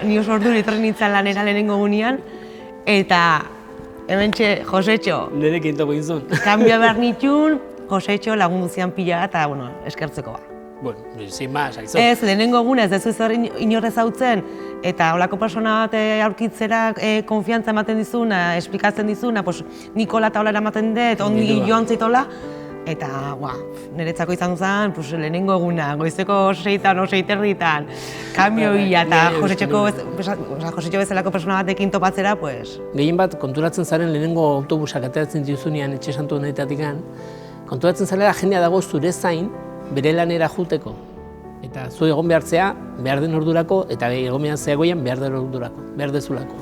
Ni oso ordu etorri nintzen lanera lehenengo gunean, eta hementxe Josetxo, Nerekin topo izun. kanbioa behar nitun, Josetxo lagundu zian pila eta, eskertzeko ba. Bueno, sin más, aizu. Ez, lehenengo eguna ez dezu zer inorrez hautzen, eta holako persona bat aurkitzera konfiantza ematen dizuna, esplikatzen dizuna, Nikola eta hola eramaten dut, ondi joan zaitola, eta, niretzako izan zen, lehenengo eguna, goizeko 6 o 6:30, kamioia eta Josetxo bezalako persona batekin topatzera, pues... Gehien bat, konturatzen zaren lehenengo autobusak ateratzen dizunean etxe santu honetatikan, konturatzen zarela jendea dago zure zain, bere lanera juteko. Eta zu egon behartzea behar den ordurako, eta egon behar zeagoian behar den ordurako, behar dezulako.